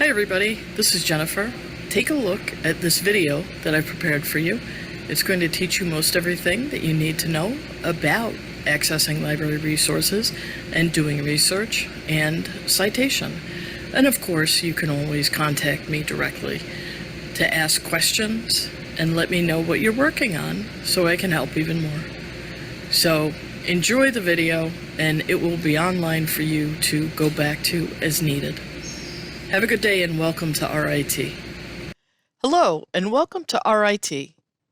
Hi everybody, this is Jennifer. Take a look at this video that I've prepared for you. It's going to teach you most everything that you need to know about accessing library resources and doing research and citation. And of course, you can always contact me directly to ask questions and let me know what you're working on so I can help even more. So enjoy the video, and it will be online for you to go back to as needed. Have a good day and welcome to RIT. Hello and welcome to RIT.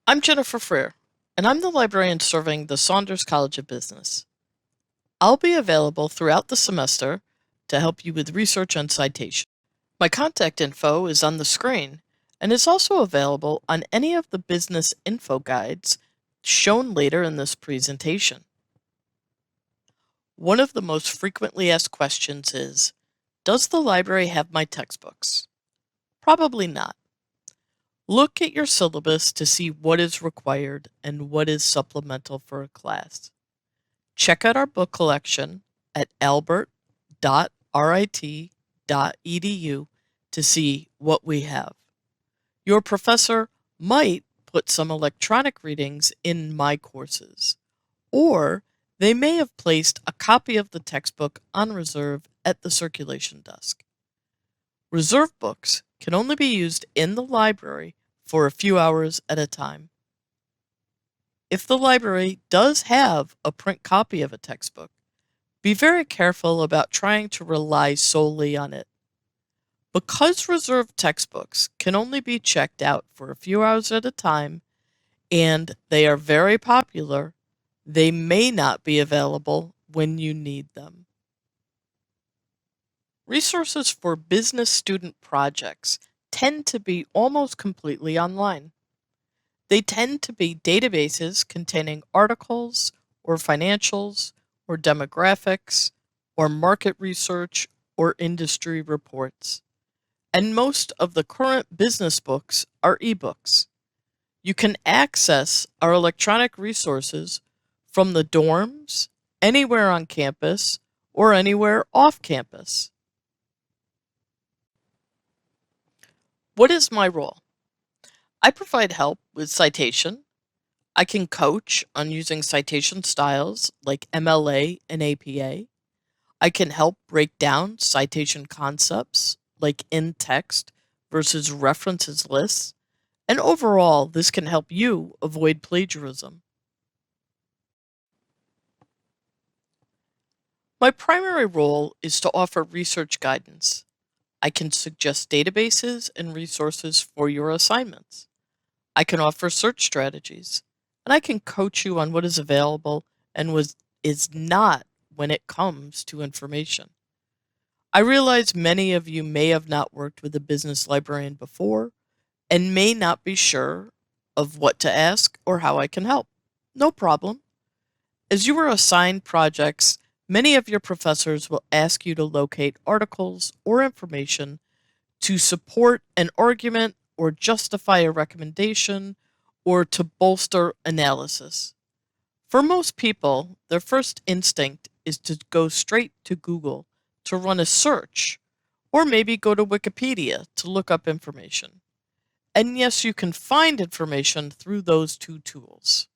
I'm Jennifer Freer, and I'm the librarian serving the Saunders College of Business. I'll be available throughout the semester to help you with research and citation. My contact info is on the screen and is also available on any of the business info guides shown later in this presentation. One of the most frequently asked questions is, does the library have my textbooks? Probably not. Look at your syllabus to see what is required and what is supplemental for a class. Check out our book collection at albert.rit.edu to see what we have. Your professor might put some electronic readings in My Courses, or they may have placed a copy of the textbook on reserve at the circulation desk. Reserve books can only be used in the library for a few hours at a time. If the library does have a print copy of a textbook, be very careful about trying to rely solely on it. Because reserved textbooks can only be checked out for a few hours at a time, and they are very popular, they may not be available when you need them. Resources for business student projects tend to be almost completely online. They tend to be databases containing articles or financials or demographics or market research or industry reports. And most of the current business books are ebooks. You can access our electronic resources from the dorms, anywhere on campus, or anywhere off campus. What is my role? I provide help with citation. I can coach on using citation styles like MLA and APA. I can help break down citation concepts like in-text versus references lists. And overall, this can help you avoid plagiarism. My primary role is to offer research guidance. I can suggest databases and resources for your assignments. I can offer search strategies, and I can coach you on what is available and what is not when it comes to information. I realize many of you may have not worked with a business librarian before and may not be sure of what to ask or how I can help. No problem. As you are assigned projects, many of your professors will ask you to locate articles or information to support an argument or justify a recommendation or to bolster analysis. For most people, their first instinct is to go straight to Google to run a search, or maybe go to Wikipedia to look up information. And yes, you can find information through those two tools.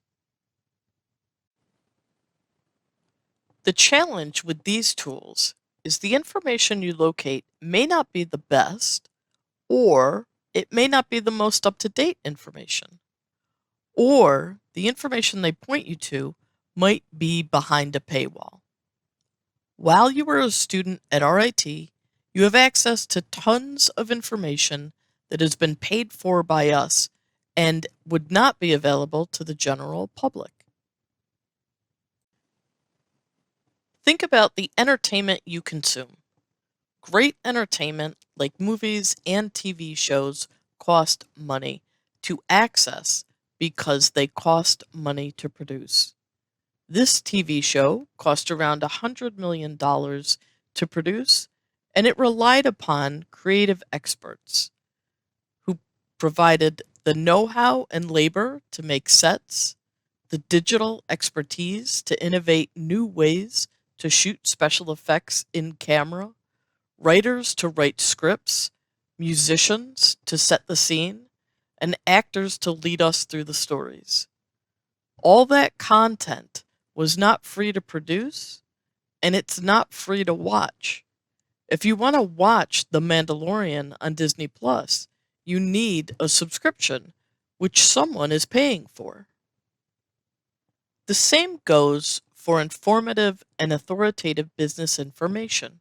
The challenge with these tools is the information you locate may not be the best, or it may not be the most up-to-date information, or the information they point you to might be behind a paywall. While you are a student at RIT, you have access to tons of information that has been paid for by us and would not be available to the general public. Think about the entertainment you consume. Great entertainment, like movies and TV shows, cost money to access because they cost money to produce. This TV show cost around $100 million to produce, and it relied upon creative experts who provided the know-how and labor to make sets, the digital expertise to innovate new ways to shoot special effects in camera, writers to write scripts, musicians to set the scene, and actors to lead us through the stories. All that content was not free to produce, and it's not free to watch. If you want to watch The Mandalorian on Disney Plus, you need a subscription, which someone is paying for. The same goes for informative and authoritative business information.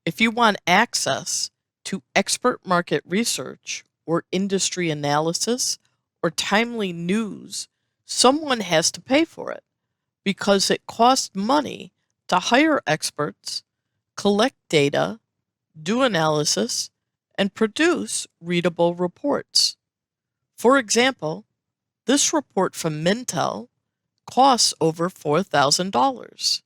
If you want access to expert market research or industry analysis or timely news, someone has to pay for it because it costs money to hire experts, collect data, do analysis, and produce readable reports. For example, this report from Mintel costs over $4,000.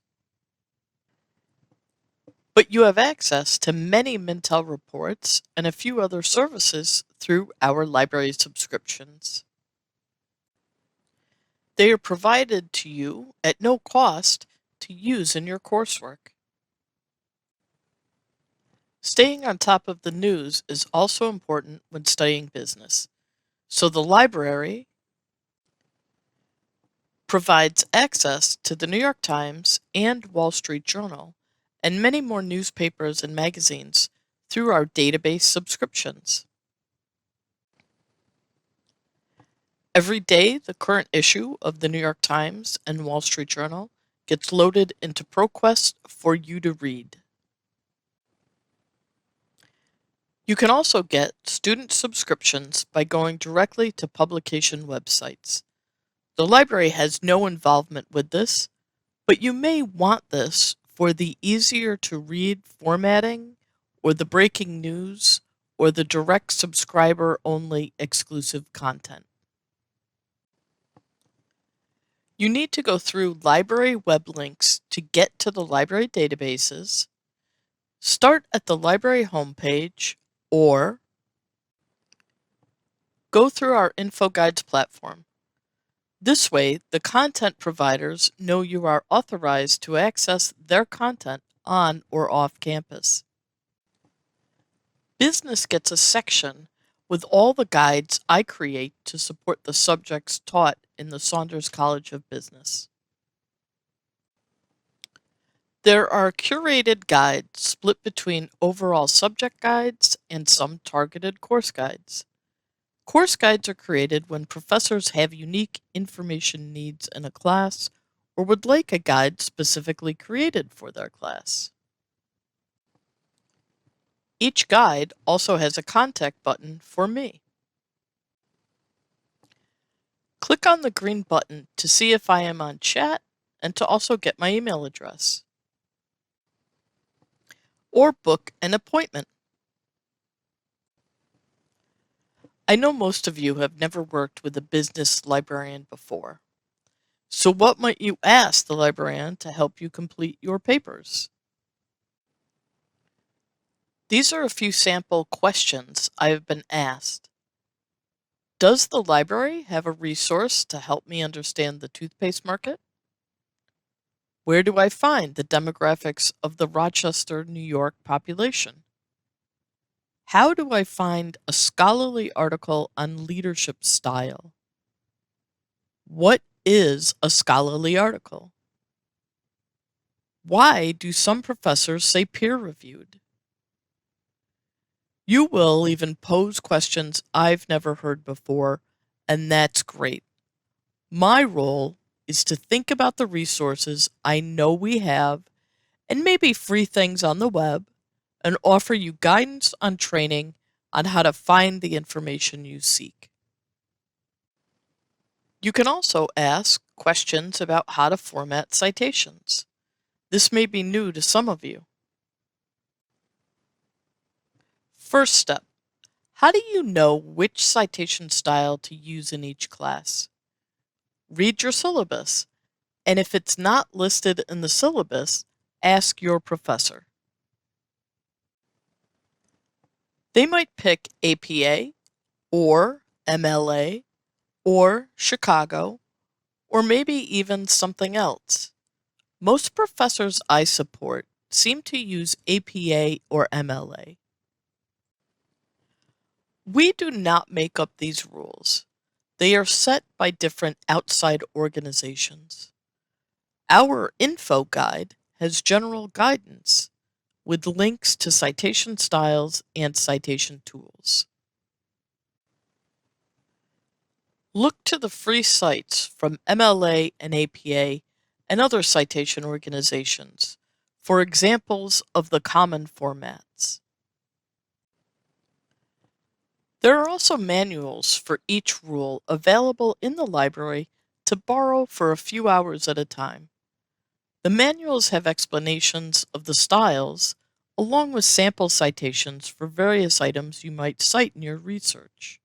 But you have access to many Mintel reports and a few other services through our library subscriptions. They are provided to you at no cost to use in your coursework. Staying on top of the news is also important when studying business, so the library provides access to the New York Times and Wall Street Journal and many more newspapers and magazines through our database subscriptions. Every day, the current issue of the New York Times and Wall Street Journal gets loaded into ProQuest for you to read. You can also get student subscriptions by going directly to publication websites. The library has no involvement with this, but you may want this for the easier to read formatting, or the breaking news, or the direct subscriber only exclusive content. You need to go through library web links to get to the library databases, start at the library homepage, or go through our info guides platform. This way, the content providers know you are authorized to access their content on or off campus. Business gets a section with all the guides I create to support the subjects taught in the Saunders College of Business. There are curated guides split between overall subject guides and some targeted course guides. Course guides are created when professors have unique information needs in a class or would like a guide specifically created for their class. Each guide also has a contact button for me. Click on the green button to see if I am on chat and to also get my email address. Or book an appointment. I know most of you have never worked with a business librarian before. So what might you ask the librarian to help you complete your papers? These are a few sample questions I have been asked. Does the library have a resource to help me understand the toothpaste market? Where do I find the demographics of the Rochester, New York population? How do I find a scholarly article on leadership style? What is a scholarly article? Why do some professors say peer-reviewed? You will even pose questions I've never heard before, and that's great. My role is to think about the resources I know we have, and maybe free things on the web, and offer you guidance on training on how to find the information you seek. You can also ask questions about how to format citations. This may be new to some of you. First step, how do you know which citation style to use in each class? Read your syllabus, and if it's not listed in the syllabus, ask your professor. They might pick APA, or MLA, or Chicago, or maybe even something else. Most professors I support seem to use APA or MLA. We do not make up these rules. They are set by different outside organizations. Our info guide has general guidance with links to citation styles and citation tools. Look to the free sites from MLA and APA and other citation organizations for examples of the common formats. There are also manuals for each rule available in the library to borrow for a few hours at a time. The manuals have explanations of the styles, along with sample citations for various items you might cite in your research.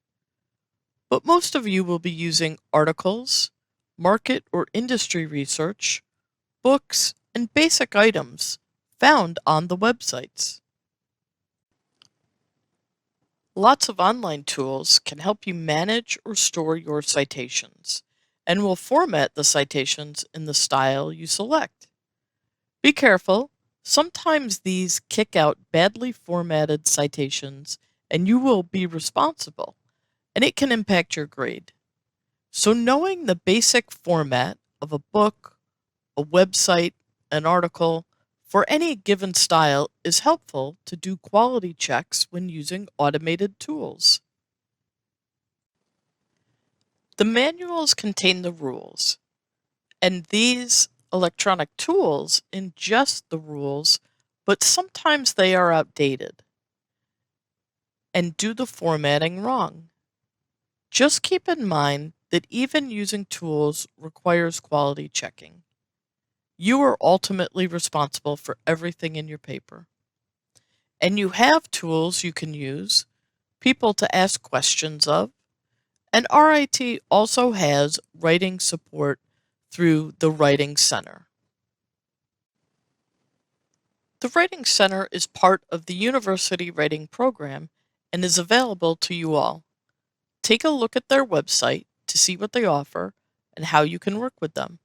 But most of you will be using articles, market or industry research, books, and basic items found on the websites. Lots of online tools can help you manage or store your citations, and will format the citations in the style you select. Be careful, sometimes these kick out badly formatted citations and you will be responsible, and it can impact your grade. So knowing the basic format of a book, a website, an article, for any given style is helpful to do quality checks when using automated tools. The manuals contain the rules, and these electronic tools ingest the rules, but sometimes they are outdated and do the formatting wrong. Just keep in mind that even using tools requires quality checking. You are ultimately responsible for everything in your paper. And you have tools you can use, people to ask questions of, and RIT also has writing support through the Writing Center. The Writing Center is part of the University Writing Program and is available to you all. Take a look at their website to see what they offer and how you can work with them.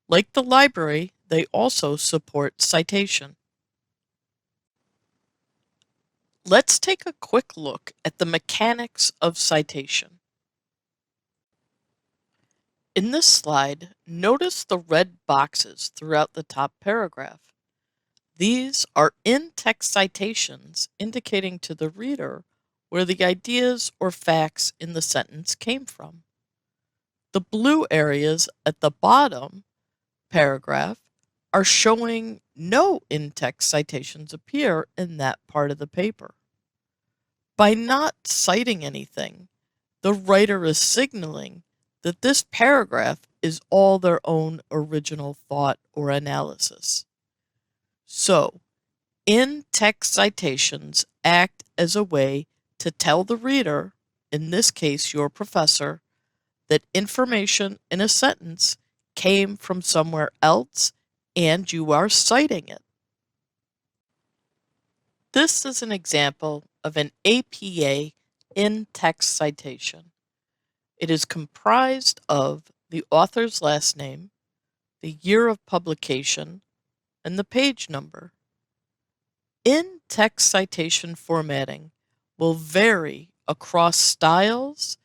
Like the library, they also support citation. Let's take a quick look at the mechanics of citation. In this slide, notice the red boxes throughout the top paragraph. These are in-text citations indicating to the reader where the ideas or facts in the sentence came from. The blue areas at the bottom paragraph are showing no in-text citations appear in that part of the paper. By not citing anything, the writer is signaling that this paragraph is all their own original thought or analysis. So, in-text citations act as a way to tell the reader, in this case your professor, that information in a sentence came from somewhere else and you are citing it. This is an example of an APA in-text citation. It is comprised of the author's last name, the year of publication, and the page number. In-text citation formatting will vary across styles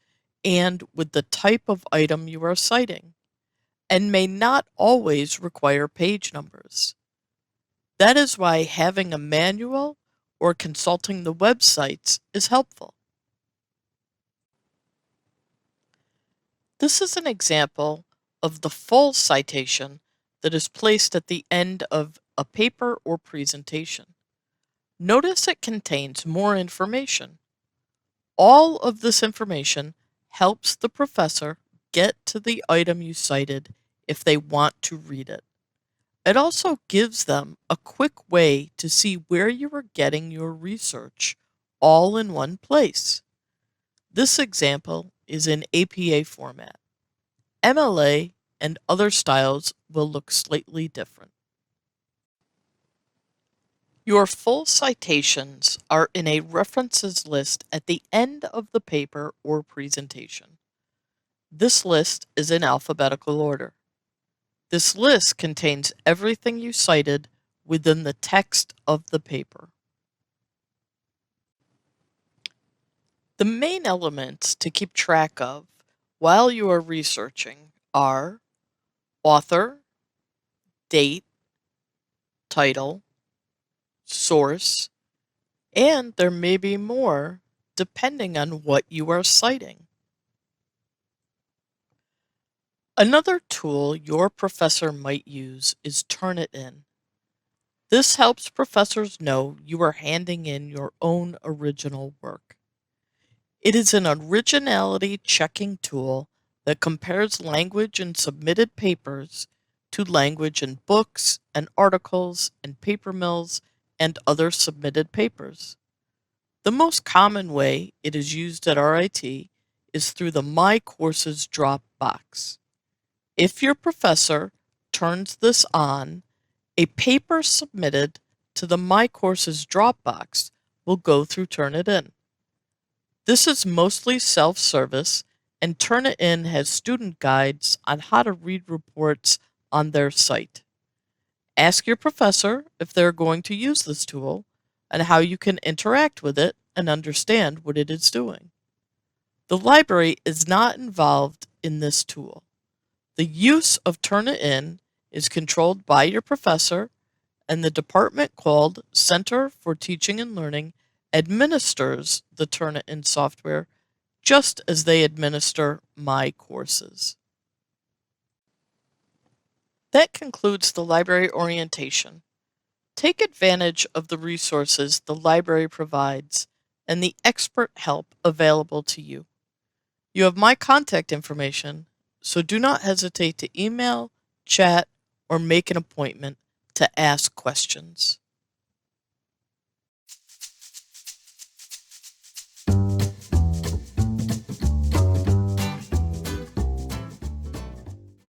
and with the type of item you are citing, and may not always require page numbers. That is why having a manual or consulting the websites is helpful. This is an example of the full citation that is placed at the end of a paper or presentation. Notice it contains more information. All of this information helps the professor get to the item you cited if they want to read it. It also gives them a quick way to see where you are getting your research all in one place. This example is in APA format. MLA and other styles will look slightly different. Your full citations are in a references list at the end of the paper or presentation. This list is in alphabetical order. This list contains everything you cited within the text of the paper. The main elements to keep track of while you are researching are author, date, title, source, and there may be more depending on what you are citing. Another tool your professor might use is Turnitin. This helps professors know you are handing in your own original work. It is an originality checking tool that compares language in submitted papers to language in books and articles and paper mills and other submitted papers. The most common way it is used at RIT is through the My Courses drop box. If your professor turns this on, a paper submitted to the My Courses Dropbox will go through Turnitin. This is mostly self-service, and Turnitin has student guides on how to read reports on their site. Ask your professor if they're going to use this tool and how you can interact with it and understand what it is doing. The library is not involved in this tool. The use of Turnitin is controlled by your professor, and the department called Center for Teaching and Learning administers the Turnitin software just as they administer My Courses. That concludes the library orientation. Take advantage of the resources the library provides and the expert help available to you. You have my contact information, so do not hesitate to email, chat, or make an appointment to ask questions.